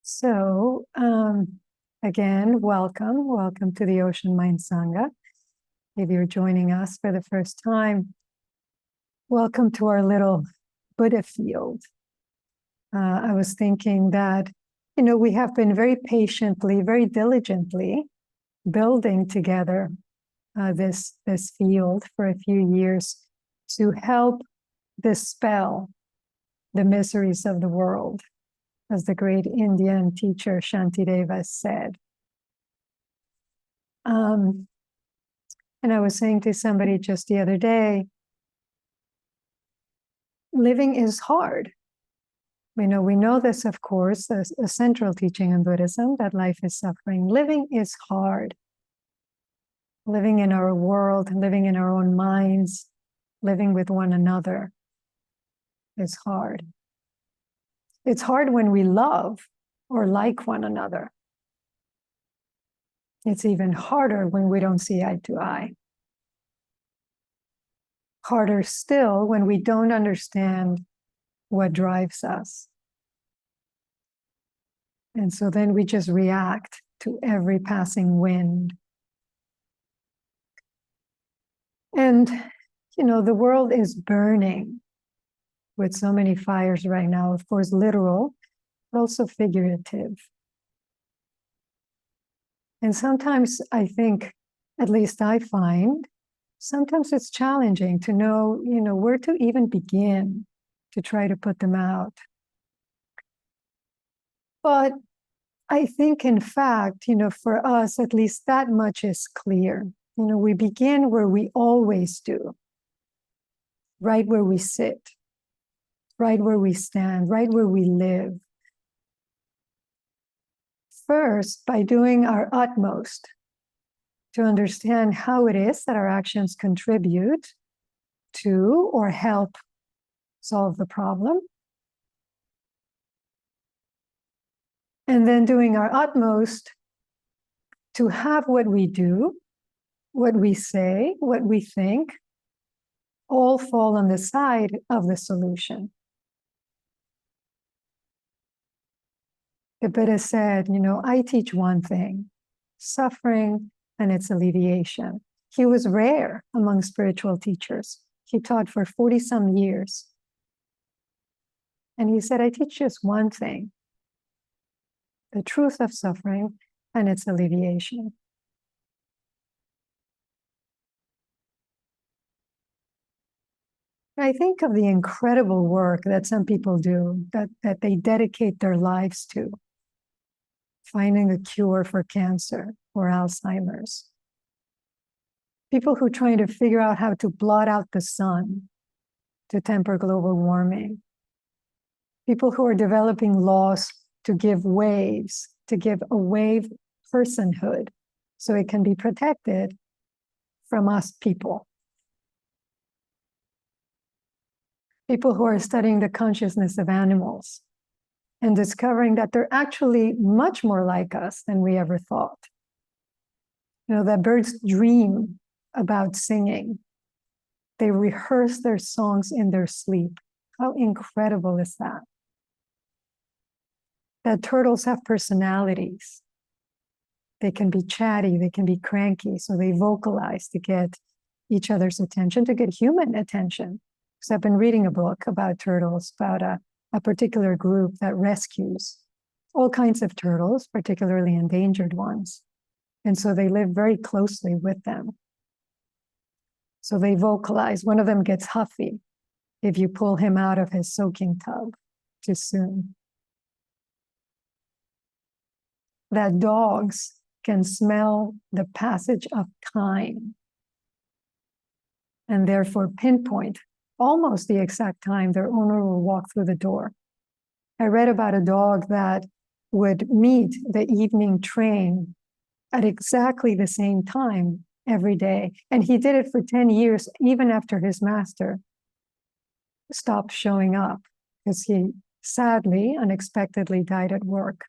So, again, welcome to the Ocean Mind Sangha. If you're joining us for the first time, welcome to our little Buddha field. I was thinking that, we have been very patiently, very diligently building together this field for a few years to help dispel the miseries of the world, as the great Indian teacher Shantideva said. And I was saying to somebody just the other day, living is hard. We know this, of course, as a central teaching in Buddhism, that life is suffering. Living is hard. Living in our world, living in our own minds, living with one another is hard. It's hard when we love or like one another. It's even harder when we don't see eye to eye. Harder still when we don't understand what drives us. And so then we just react to every passing wind. And, the world is burning with so many fires right now, of course, literal, but also figurative. And sometimes I think, at least I find, sometimes it's challenging to know, where to even begin to try to put them out. But I think, in fact, for us, at least that much is clear. We begin where we always do, right where we sit, right where we stand, right where we live. First, by doing our utmost to understand how it is that our actions contribute to or help solve the problem. And then doing our utmost to have what we do, what we say, what we think, all fall on the side of the solution. The Buddha said, I teach one thing, suffering and its alleviation. He was rare among spiritual teachers. He taught for 40-some years. And he said, I teach just one thing, the truth of suffering and its alleviation. I think of the incredible work that some people do, that they dedicate their lives to, finding a cure for cancer or Alzheimer's. People who are trying to figure out how to blot out the sun to temper global warming. People who are developing laws to give waves, to give a wave personhood so it can be protected from us people. People who are studying the consciousness of animals and discovering that they're actually much more like us than we ever thought. That birds dream about singing. They rehearse their songs in their sleep. How incredible is that? That turtles have personalities. They can be chatty, they can be cranky, so they vocalize to get each other's attention, to get human attention. Because I've been reading a book about turtles, about a particular group that rescues all kinds of turtles, particularly endangered ones. And so they live very closely with them. So they vocalize. One of them gets huffy if you pull him out of his soaking tub too soon. That dogs can smell the passage of time and therefore pinpoint almost the exact time their owner will walk through the door. I read about a dog that would meet the evening train at exactly the same time every day. And he did it for 10 years, even after his master stopped showing up, because he sadly, unexpectedly died at work.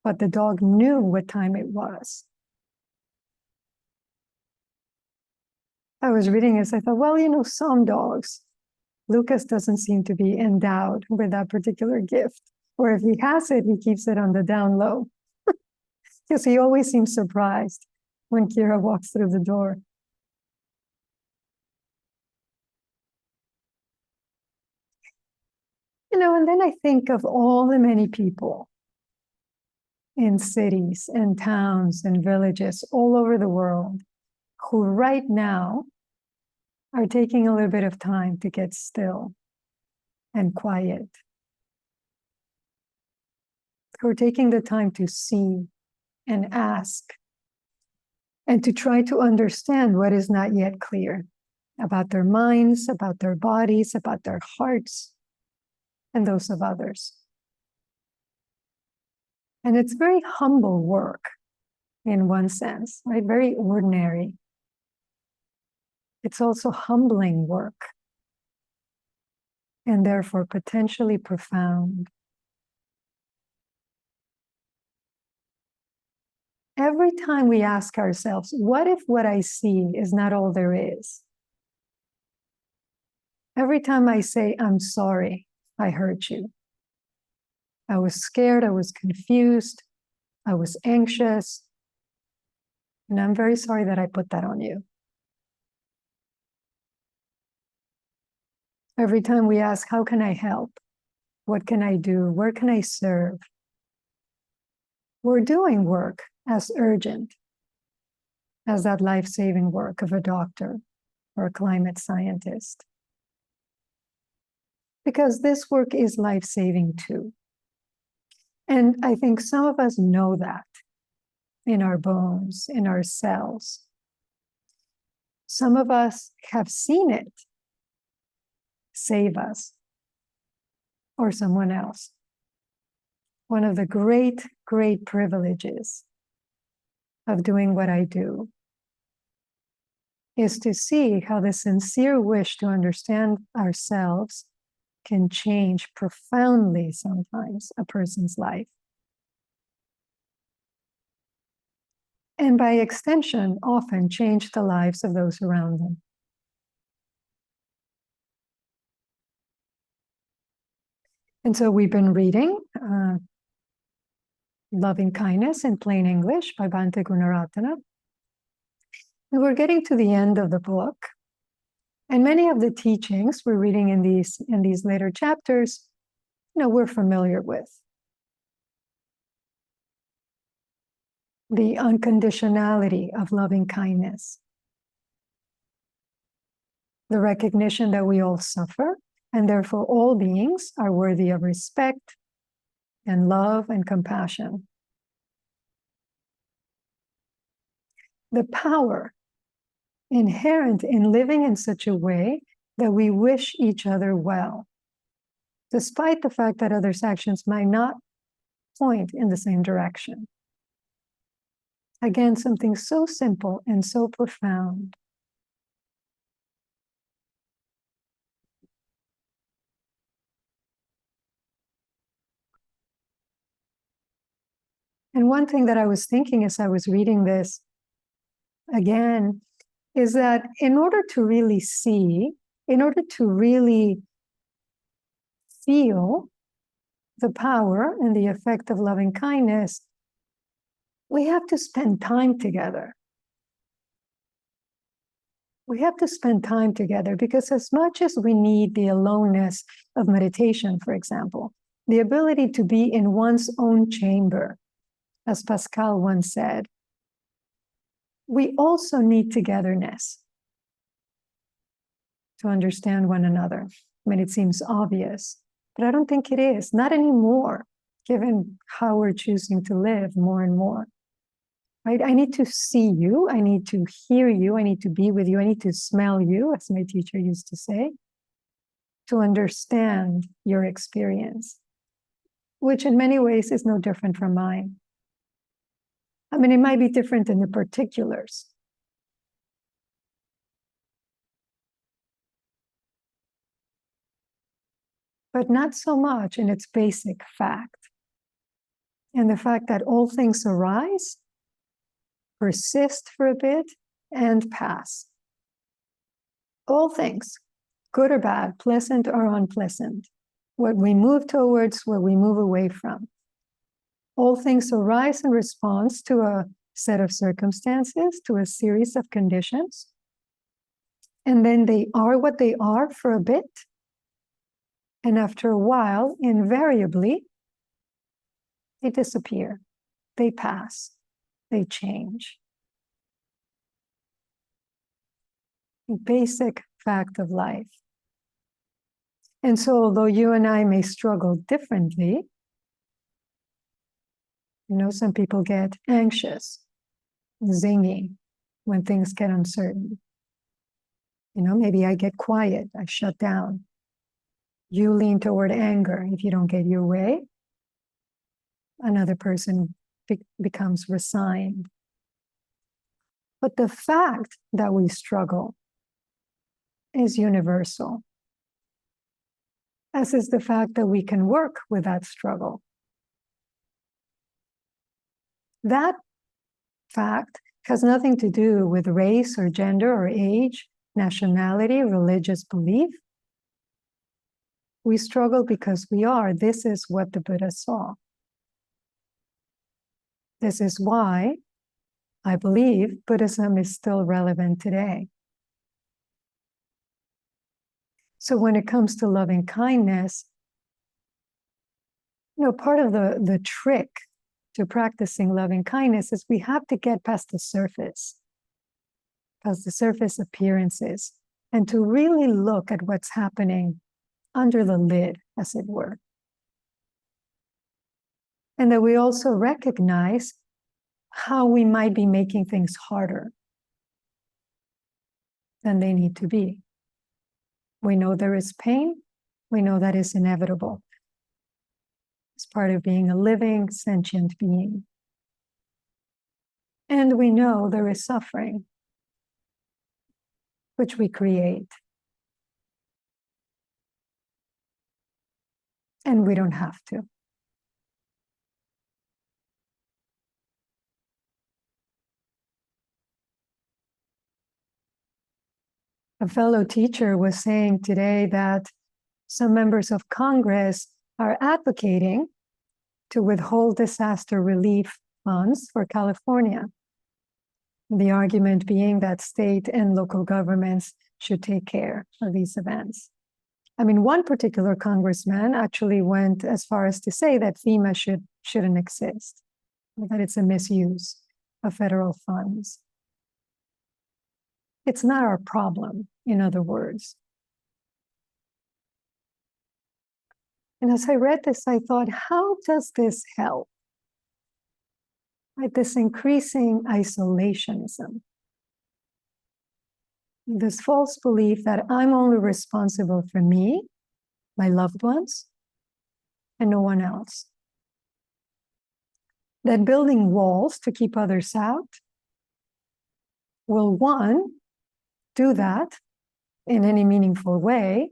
But the dog knew what time it was. I was reading this, I thought, well, some dogs, Lucas doesn't seem to be endowed with that particular gift. Or if he has it, he keeps it on the down low. Because he always seems surprised when Kira walks through the door. And then I think of all the many people in cities and towns and villages all over the world who right now are taking a little bit of time to get still and quiet. Who are taking the time to see and ask and to try to understand what is not yet clear about their minds, about their bodies, about their hearts, and those of others. And it's very humble work in one sense, right? Very ordinary. It's also humbling work and therefore potentially profound. Every time we ask ourselves, what if what I see is not all there is? Every time I say, I'm sorry, I hurt you. I was scared, I was confused, I was anxious, and I'm very sorry that I put that on you. Every time we ask, how can I help? What can I do? Where can I serve? We're doing work as urgent as that life-saving work of a doctor or a climate scientist. Because this work is life-saving too. And I think some of us know that in our bones, in our cells. Some of us have seen it save us or someone else. One of the great, great privileges of doing what I do is to see how the sincere wish to understand ourselves can change profoundly sometimes a person's life. And by extension, often change the lives of those around them. And so we've been reading Loving Kindness in Plain English by Bhante Gunaratana. And we're getting to the end of the book. And many of the teachings we're reading in these later chapters, we're familiar with. The unconditionality of loving kindness. The recognition that we all suffer, and therefore all beings are worthy of respect and love and compassion. The power inherent in living in such a way that we wish each other well, despite the fact that others' actions might not point in the same direction. Again, something so simple and so profound. And one thing that I was thinking as I was reading this again is that in order to really see, in order to really feel the power and the effect of loving kindness, we have to spend time together. We have to spend time together because as much as we need the aloneness of meditation, for example, the ability to be in one's own chamber, as Pascal once said, we also need togetherness to understand one another. I mean, it seems obvious, but I don't think it is, not anymore, given how we're choosing to live more and more. Right? I need to see you, I need to hear you, I need to be with you, I need to smell you, as my teacher used to say, to understand your experience, which in many ways is no different from mine. I mean, it might be different in the particulars. But not so much in its basic fact. And the fact that all things arise, persist for a bit, and pass. All things, good or bad, pleasant or unpleasant, what we move towards, what we move away from. All things arise in response to a set of circumstances, to a series of conditions. And then they are what they are for a bit. And after a while, invariably, they disappear, they pass, they change. A basic fact of life. And so, although you and I may struggle differently, some people get anxious, zingy when things get uncertain. Maybe I get quiet, I shut down. You lean toward anger if you don't get your way. Another person becomes resigned. But the fact that we struggle is universal, as is the fact that we can work with that struggle. That fact has nothing to do with race or gender or age, nationality, religious belief. We struggle because we are. This is what the Buddha saw. This is why I believe Buddhism is still relevant today. So when it comes to loving kindness, part of the trick to practicing loving kindness is we have to get past the surface appearances, and to really look at what's happening under the lid, as it were. And that we also recognize how we might be making things harder than they need to be. We know there is pain. We know that is inevitable. It's part of being a living, sentient being. And we know there is suffering, which we create. And we don't have to. A fellow teacher was saying today that some members of Congress are advocating to withhold disaster relief funds for California. The argument being that state and local governments should take care of these events. I mean, one particular congressman actually went as far as to say that FEMA shouldn't exist, that it's a misuse of federal funds. It's not our problem, in other words. And as I read this, I thought, how does this help? Like this increasing isolationism, this false belief that I'm only responsible for me, my loved ones, and no one else. That building walls to keep others out will, one, do that in any meaningful way,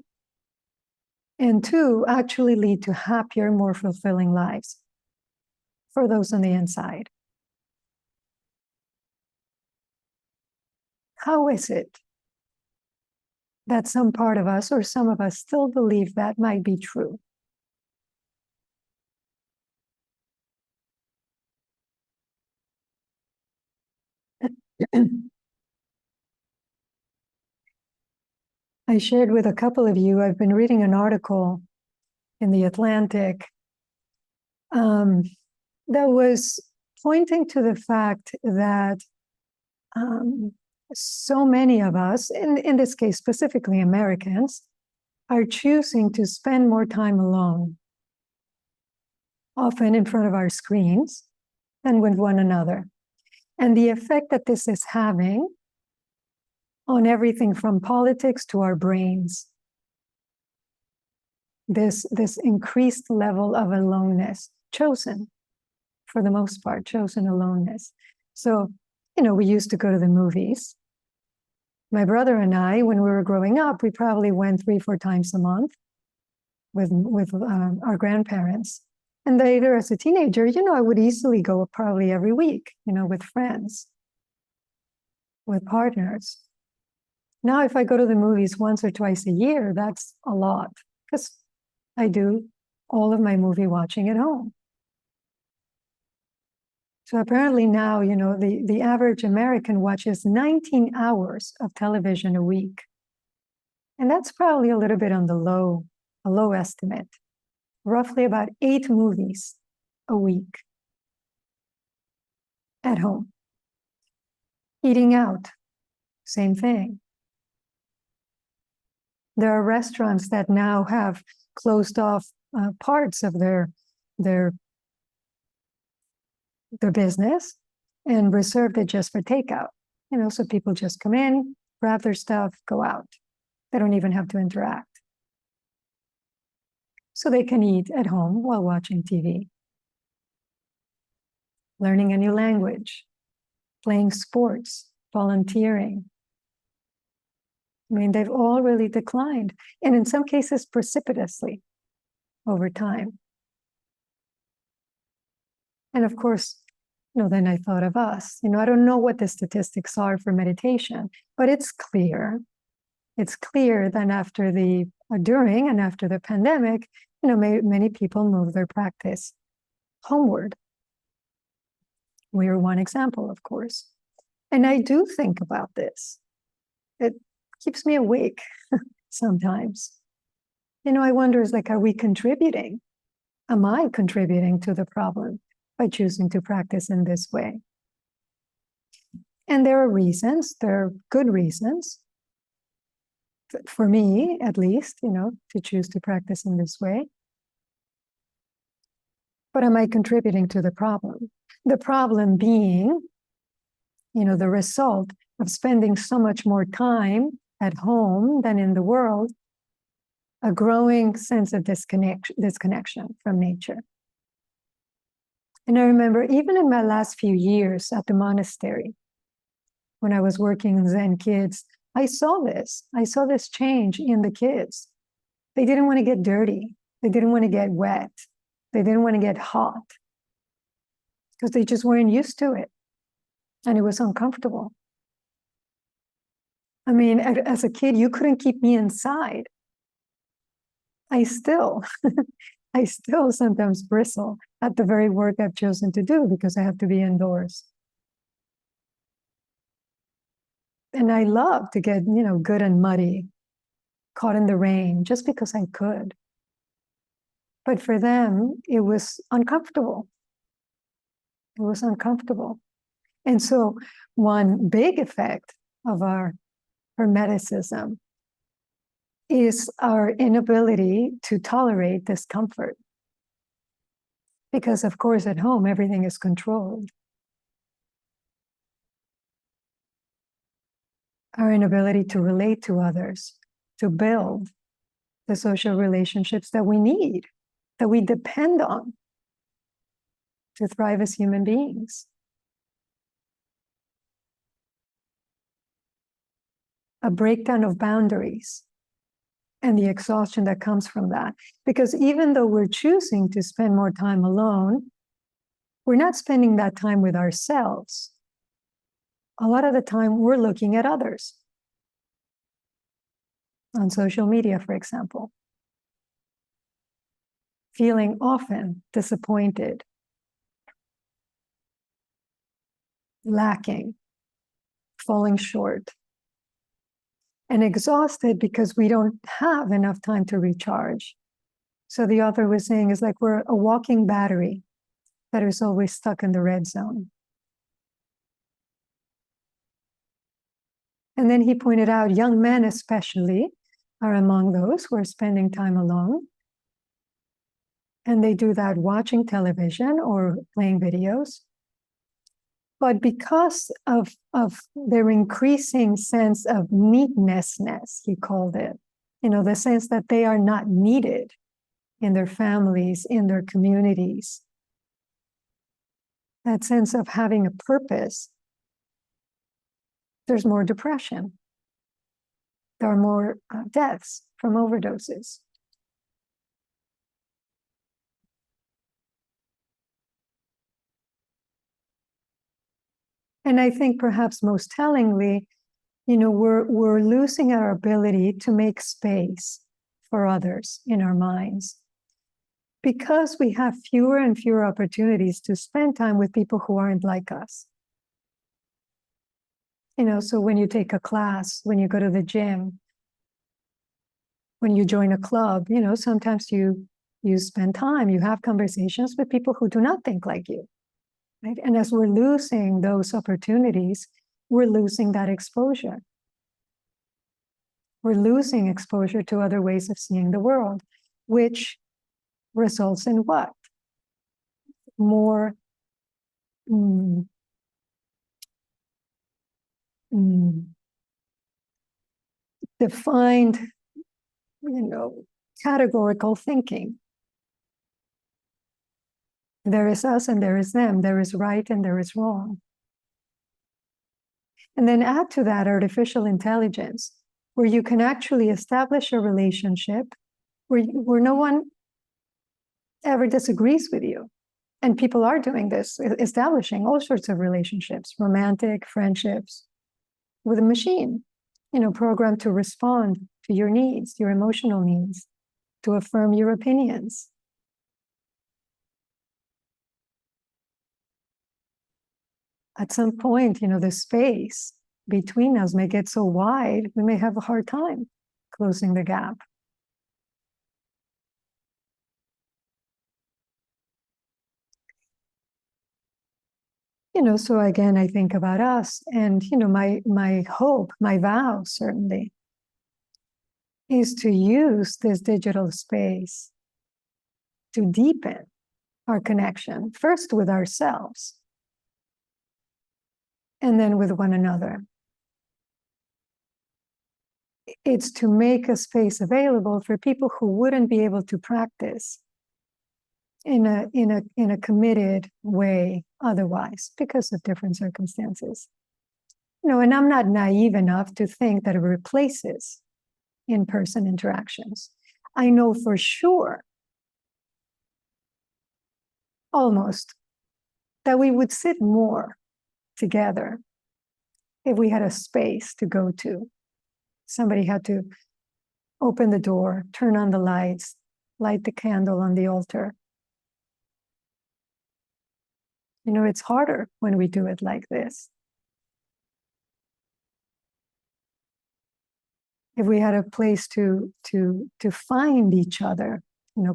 and two, actually lead to happier, more fulfilling lives for those on the inside. How is it that some part of us or some of us still believe that might be true? I shared with a couple of you, I've been reading an article in The Atlantic that was pointing to the fact that so many of us, in this case specifically Americans, are choosing to spend more time alone, often in front of our screens and with one another. And the effect that this is having on everything from politics to our brains. This increased level of aloneness, chosen, for the most part, chosen aloneness. So, we used to go to the movies. My brother and I, when we were growing up, we probably went 3-4 times a month with our grandparents. And later, as a teenager, I would easily go probably every week, with friends, with partners. Now, if I go to the movies once or twice a year, that's a lot, because I do all of my movie watching at home. So apparently now, the average American watches 19 hours of television a week. And that's probably a little bit on a low estimate. Roughly about 8 movies a week at home. Eating out, same thing. There are restaurants that now have closed off parts of their business and reserved it just for takeout. So people just come in, grab their stuff, go out. They don't even have to interact. So they can eat at home while watching TV. Learning a new language, playing sports, volunteering. I mean, they've all really declined, and in some cases precipitously over time. And of course, then I thought of us. I don't know what the statistics are for meditation, but it's clear. It's clear that during and after the pandemic, many people moved their practice homeward. We are one example, of course. And I do think about this. It keeps me awake sometimes. I wonder, are we contributing? Am I contributing to the problem by choosing to practice in this way? And there are reasons, there are good reasons, for me at least, to choose to practice in this way. But am I contributing to the problem? The problem being, the result of spending so much more time at home than in the world, a growing sense of disconnection from nature. And I remember even in my last few years at the monastery, when I was working in Zen kids, I saw this change in the kids. They didn't want to get dirty. They didn't want to get wet. They didn't want to get hot because they just weren't used to it. And it was uncomfortable. I mean, as a kid, you couldn't keep me inside. I still sometimes bristle at the very work I've chosen to do because I have to be indoors. And I love to get, good and muddy, caught in the rain, just because I could. But for them, it was uncomfortable. It was uncomfortable. And so one big effect of our hermeticism is our inability to tolerate discomfort. Because, of course, at home, everything is controlled. Our inability to relate to others, to build the social relationships that we need, that we depend on to thrive as human beings. A breakdown of boundaries and the exhaustion that comes from that. Because even though we're choosing to spend more time alone, we're not spending that time with ourselves. A lot of the time, we're looking at others. On social media, for example. Feeling often disappointed, lacking, falling short, and exhausted because we don't have enough time to recharge. So the author was saying it's like we're a walking battery that is always stuck in the red zone. And then he pointed out young men especially are among those who are spending time alone. And they do that watching television or playing videos. But because of their increasing sense of needlessness, he called it, the sense that they are not needed in their families, in their communities, that sense of having a purpose, there's more depression. There are more deaths from overdoses. And I think perhaps most tellingly, we're losing our ability to make space for others in our minds. because we have fewer and fewer opportunities to spend time with people who aren't like us. So when you take a class, when you go to the gym, when you join a club, sometimes you spend time, you have conversations with people who do not think like you, right? And as we're losing those opportunities, we're losing that exposure. We're losing exposure to other ways of seeing the world, which results in what? More defined, categorical thinking. There is us and there is them. There is right and there is wrong. And then add to that artificial intelligence, where you can actually establish a relationship where no one ever disagrees with you. And people are doing this, establishing all sorts of relationships, romantic, friendships, with a machine, programmed to respond to your needs, your emotional needs, to affirm your opinions. At some point, the space between us may get so wide, we may have a hard time closing the gap. So again, I think about us, and my hope, my vow, certainly, is to use this digital space to deepen our connection, first with ourselves, and then with one another. It's to make a space available for people who wouldn't be able to practice in a committed way otherwise, because of different circumstances. And I'm not naive enough to think that it replaces in-person interactions. I know for sure, almost, that we would sit more together if we had a space to go to. Somebody had to open the door, turn on the lights, light the candle on the altar. It's harder when we do it like this. If we had a place to find each other,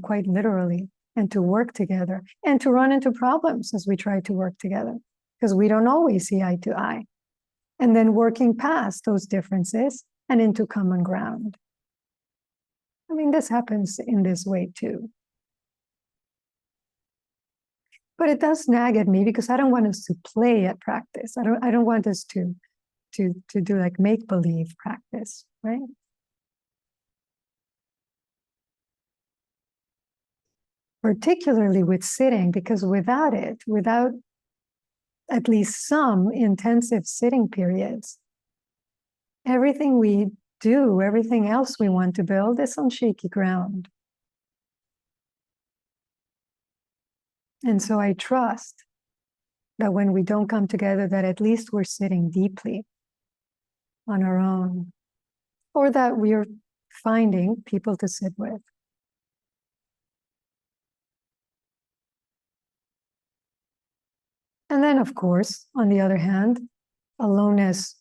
quite literally, and to work together, and to run into problems as we try to work together, because we don't always see eye to eye. And then working past those differences and into common ground. This happens in this way too. But it does nag at me, because I don't want us to play at practice. I don't want us to do like make-believe practice, right? Particularly with sitting, because without at least some intensive sitting periods, everything we do, everything else we want to build is on shaky ground. And so I trust that when we don't come together, that at least we're sitting deeply on our own, or that we are finding people to sit with. And then, of course, on the other hand, aloneness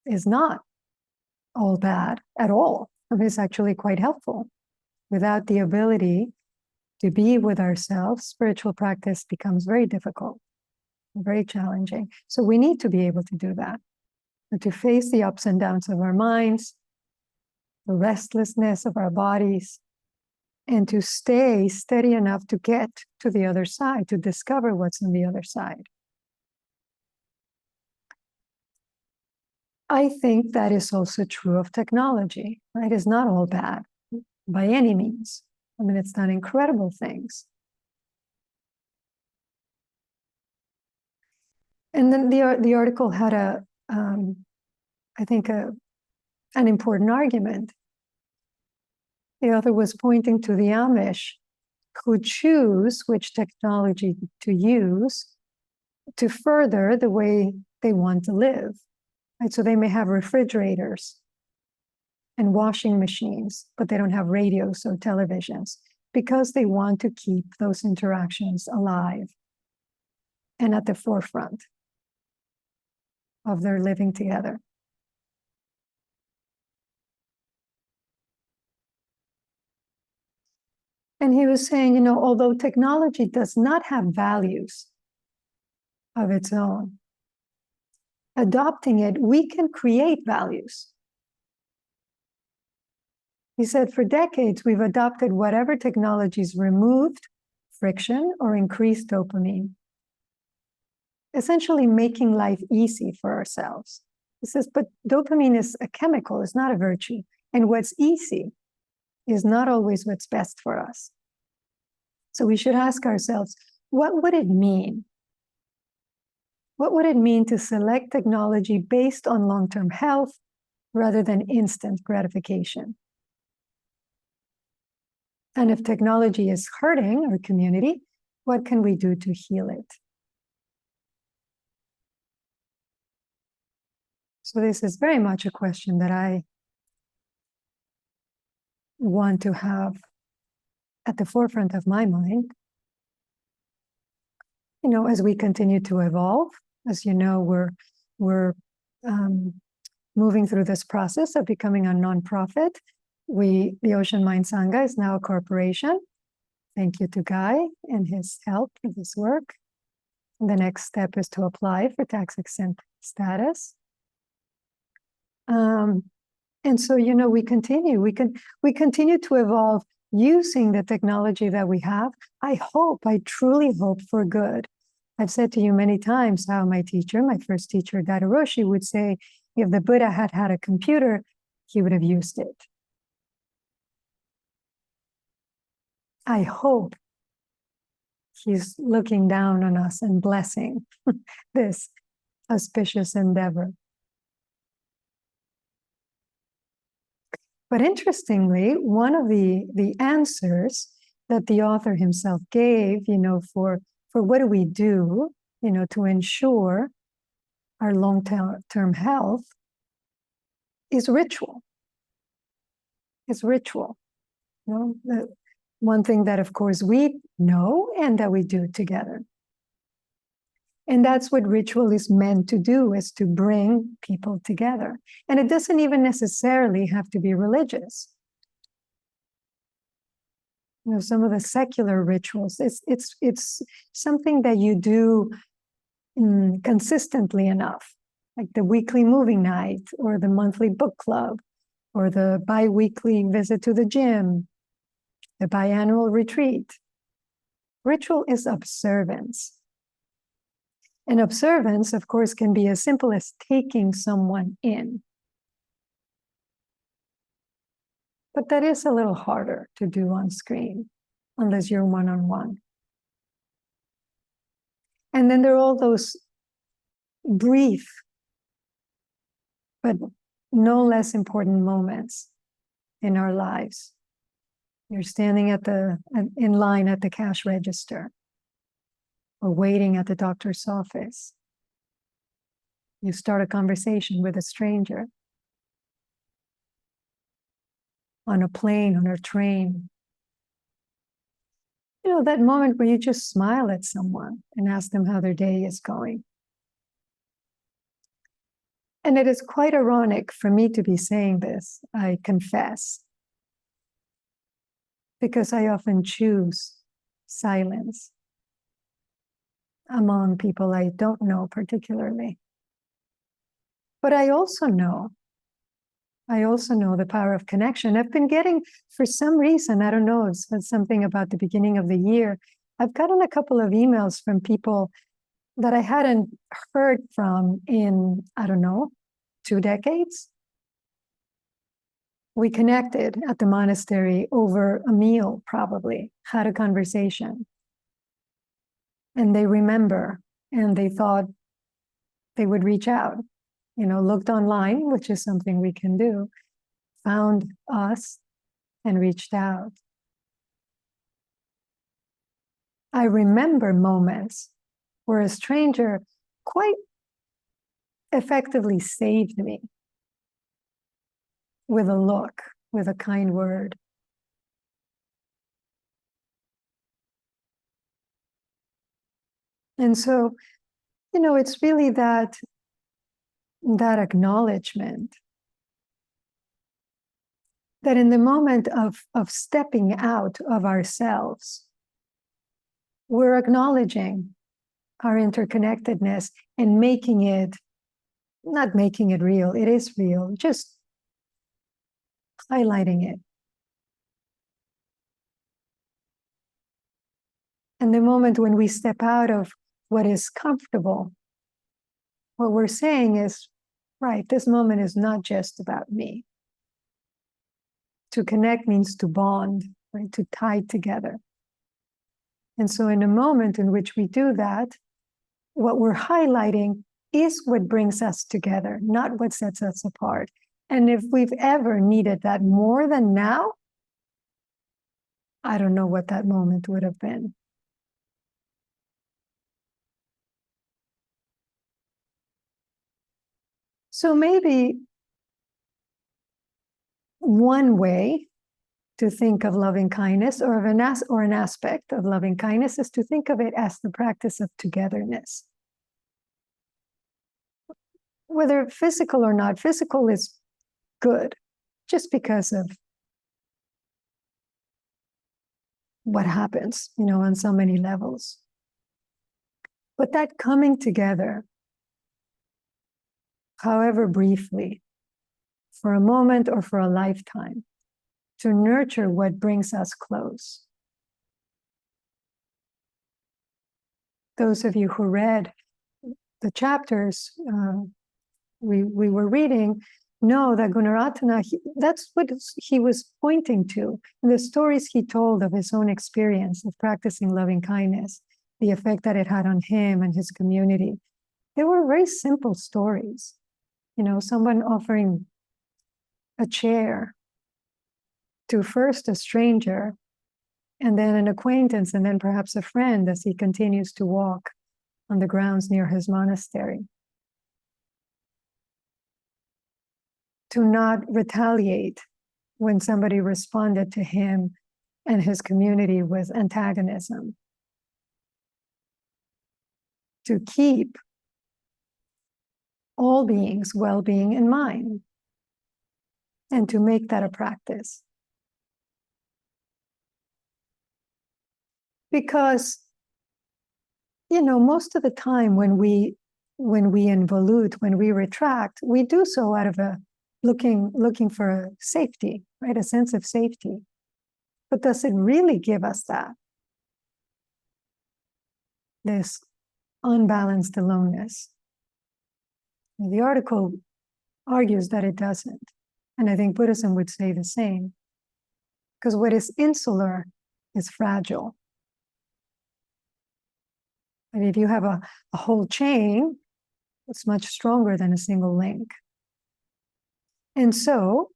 is not all bad at all. It's actually quite helpful. Without the ability to be with ourselves, spiritual practice becomes very difficult, very challenging. So we need to be able to do that, and to face the ups and downs of our minds, the restlessness of our bodies, and to stay steady enough to get to the other side, to discover what's on the other side. I think that is also true of technology, right? It's not all bad by any means. It's done incredible things. And then the article had I think an important argument. The author was pointing to the Amish, who choose which technology to use to further the way they want to live. Right? So they may have refrigerators and washing machines, but they don't have radios or televisions. because they want to keep those interactions alive and at the forefront of their living together. And he was saying, you know, although technology does not have values of its own, adopting it, we can create values. He said, for decades, we've adopted whatever technologies removed friction or increased dopamine, essentially making life easy for ourselves. He says, but dopamine is a chemical, it's not a virtue. And what's easy is not always what's best for us. So we should ask ourselves, what would it mean? What would it mean to select technology based on long-term health rather than instant gratification? And if technology is hurting our community, what can we do to heal it? So this is very much a question that I want to have at the forefront of my mind. You know, as we continue to evolve, as you know, we're moving through this process of becoming a nonprofit. The Ocean Mind Sangha is now a corporation. Thank you to Guy and his help for this work. And the next step is to apply for tax-exempt status. And so, you know, we continue to evolve using the technology that we have. I truly hope for good. I've said to you many times how my first teacher, Dada Roshi, would say, if the Buddha had had a computer, he would have used it. I hope he's looking down on us and blessing this auspicious endeavor. But interestingly, one of the answers that the author himself gave, you know, for what do we do, you know, to ensure our long-term health is ritual. It's ritual. You know, one thing that, of course, we know and that we do together. And that's what ritual is meant to do, is to bring people together. And it doesn't even necessarily have to be religious. You know, some of the secular rituals, it's something that you do consistently enough, like the weekly movie night or the monthly book club or the bi-weekly visit to the gym, the biannual retreat. Ritual is observance. And observance, of course, can be as simple as taking someone in. But that is a little harder to do on screen, unless you're one-on-one. And then there are all those brief, but no less important moments in our lives. You're standing in line at the cash register, or waiting at the doctor's office. You start a conversation with a stranger. On a plane, on a train. You know, that moment where you just smile at someone and ask them how their day is going. And it is quite ironic for me to be saying this, I confess, because I often choose silence among people I don't know particularly. But I also know the power of connection. I've been getting, for some reason, I don't know, it's something about the beginning of the year, I've gotten a couple of emails from people that I hadn't heard from in, I don't know, 2 decades. We connected at the monastery over a meal, probably, had a conversation. And they remember, and they thought they would reach out. You know, looked online, which is something we can do, found us and reached out. I remember moments where a stranger quite effectively saved me with a look, with a kind word. And so, it's really that acknowledgement that in the moment of stepping out of ourselves, we're acknowledging our interconnectedness and not making it real, it is real, just highlighting it. And the moment when we step out of what is comfortable, what we're saying is, right, this moment is not just about me. To connect means to bond, right? To tie together. And so in a moment in which we do that, what we're highlighting is what brings us together, not what sets us apart. And if we've ever needed that more than now, I don't know what that moment would have been. So maybe one way to think of loving kindness or an aspect of loving kindness is to think of it as the practice of togetherness. Whether physical or not, physical is good just because of what happens, on so many levels. But that coming together, however briefly, for a moment or for a lifetime, to nurture what brings us close. Those of you who read the chapters we were reading know that Gunaratana, that's what he was pointing to. In the stories he told of his own experience of practicing loving kindness, the effect that it had on him and his community. They were very simple stories. Someone offering a chair to first a stranger, and then an acquaintance, and then perhaps a friend as he continues to walk on the grounds near his monastery. To not retaliate when somebody responded to him and his community with antagonism. To keep all beings' well-being in mind, and to make that a practice. Because, most of the time when we involute, when we retract, we do so out of looking for safety, right? A sense of safety. But does it really give us that? This unbalanced aloneness. The article argues that it doesn't. And I think Buddhism would say the same. Because what is insular is fragile. And if you have a whole chain, it's much stronger than a single link. And so,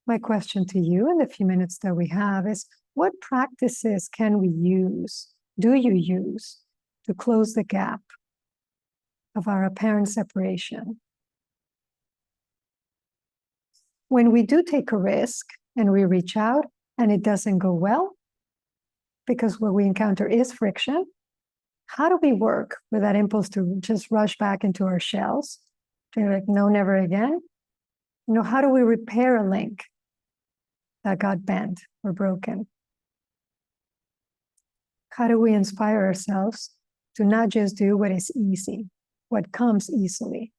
my question to you in the few minutes that we have is, what practices can we use, do you use, to close the gap of our apparent separation? When we do take a risk and we reach out and it doesn't go well, because what we encounter is friction, how do we work with that impulse to just rush back into our shells? To like, no, never again? How do we repair a link that got bent or broken? How do we inspire ourselves to not just do what is easy, what comes easily,